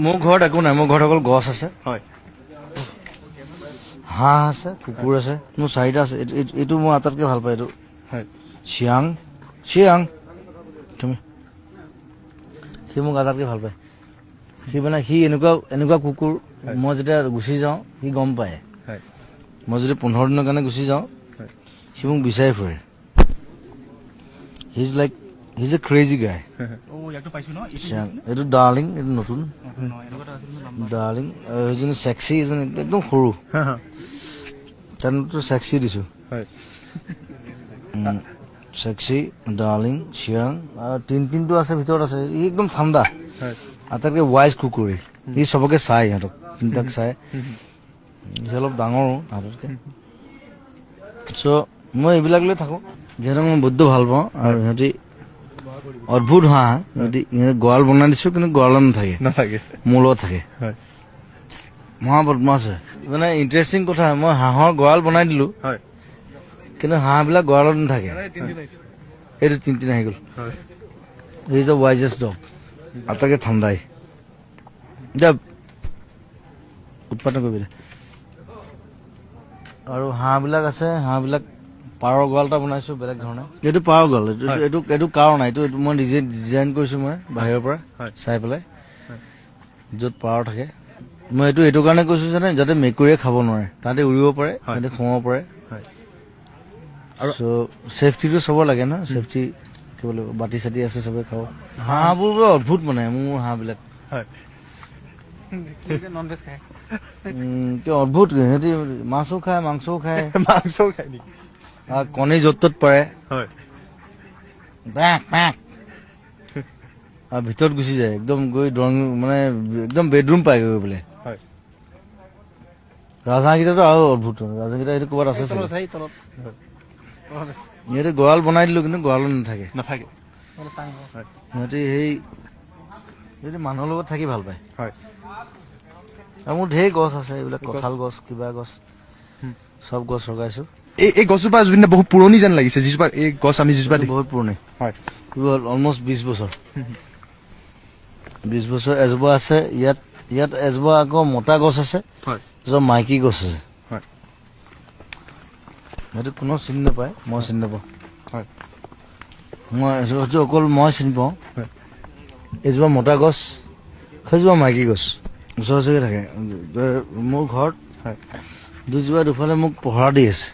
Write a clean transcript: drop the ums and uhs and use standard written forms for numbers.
মোৰ ঘৰত একো নাই, মোৰ ঘৰত অকল গছ আছে, হয় হাঁহ আছে, কুকুৰ আছে, মোৰ চাৰিটা আছে। এইটো মই আটাইতকৈ ভাল পাওঁ, এইটো হয় চিয়াং চিয়াং তুমি সি মোক আটাইতকৈ ভাল পায়। সি মানে সি এনেকুৱা কুকুৰ, মই যেতিয়া গুচি যাওঁ সি গম পায়। হয় মই যদি 15 দিনৰ কাৰণে গুচি যাওঁ হয় সি মোক বিচাৰি ফুৰে। হিজ এ ক্ৰেজি গাই। ও ইয়াকটো পাইছো ন চিয়াং, এইটো ডাৰ্লিং, এইটো নতুন ডাৰ্লিং। এইজনী চেক্সি, এজনী একদম সৰু, তেনেতো চেক্সি দিছো। হয় চেক্সি, ডাৰ্লিং, চিয়াং আৰু তিনটো আছে, ভিতৰত আছে। ই একদম ঠাণ্ডা, হয় আটাইতকৈ ৱাইজ কুকুৰী। ই চবকে চাই, সিহঁতক তিনিটাক চাই। সি অলপ ডাঙৰো তাহাঁততকৈ। চ' মই এইবিলাক লৈ থাকোঁ, সিহঁতক মই বহুত ভাল পাওঁ। আৰু সিহঁতি অদ্ভুত হাঁহ, সিহঁতি গঁৰাল বনাই দিছো, কিন্তু গঁৰালত নাথাকে, মোৰ লগত থাকে। হয় মহা বদমাছ হয়। মানে ইণ্টাৰেষ্টিং কথা, মই হাঁহৰ গঁৰাল বনাই দিলো, হয় কিন্তু হাঁহবিলাক গঁৰালত নাথাকে। এইটো তিনিদিন আহি গ'ল। হয় হি ইজ দ্য ৱাইজেষ্ট ডগ, আটাইতকৈ ঠাণ্ডাই। এতিয়া উৎপাদন কৰিবি। আৰু হাঁহবিলাক আছে, হাঁহবিলাক পাৰৰ গঁৰাল এটা বনাইছো বেলেগ ধৰণে। এইটো পাৰৰ গঁৰাল, এইটো কাৰণ নাই, এইটো মই নিজে ডিজাইন কৰিছো, মই বাহিৰৰ পৰা চাই পেলাই, য'ত পাৰ থাকে। মই এইটো কাৰণে কৈছো জানে, যাতে মেকুৰীয়ে খাব নোৱাৰে, তাহাঁতে উৰিব পাৰে, তাহাঁতে সোমাব পাৰে। চ' ছেফটিটো চাব লাগে ন, ছেফটি কৰিব লাগিব। বাতি চাতি আছে, চবে খাব। হাঁহবোৰ বৰ অদ্ভুত, মানে মোৰ হাঁহবিলাক কিয় অদ্ভুত, সিহঁতি মাছো খায়, মাংসও খায়, মাংসও খাই নেকি? আৰু কণী য'ত ত'ত পাৰে, হয় আৰু ভিতৰত গুচি যায়, একদম গৈ ড্ৰয়িং, মানে একদম বেডৰুম পাইগৈ গৈ পেলাই। হয় ৰাজহাঁহকেইটাতো আৰু অদ্ভুত, ৰাজহাঁহকেইটা এইটো ক'ৰবাত আছে চাগে। সিহঁতে গঁৰাল বনাই দিলো, কিন্তু গঁৰালত নাথাকে। সিহঁতি সিহঁতি মানুহৰ লগত থাকি ভাল পায়। হয় আৰু মোৰ ঢেৰ গছ আছে, এইবিলাক কঁঠাল গছ, কিবা গছ, চব গছ লগাইছো। এই গছজোপা জুবিন বহুত পুৰণি যেন লাগিছে, যিজোপা এই গছ আমি যিজোপা দেখি। বহুত পুৰণি, হয় অলমষ্ট 20 বছৰ। 20 বছৰ এজোপা আছে ইয়াত এজোপা আকৌ মতা গছ আছে, হয় এজোপা মাইকী গছ আছে। হয় সেইটো কোনো চিনি নাপায়, মই চিনি নাপাওঁ। হয় মই অকল মই চিনি পাওঁ। হয় এজোপা মতা গছ, সেইজোপা মাইকী গছ, ওচৰে ওচৰে থাকে। মোৰ ঘৰত হয় দুজোপা দুফালে মোক পহৰা দি আছে।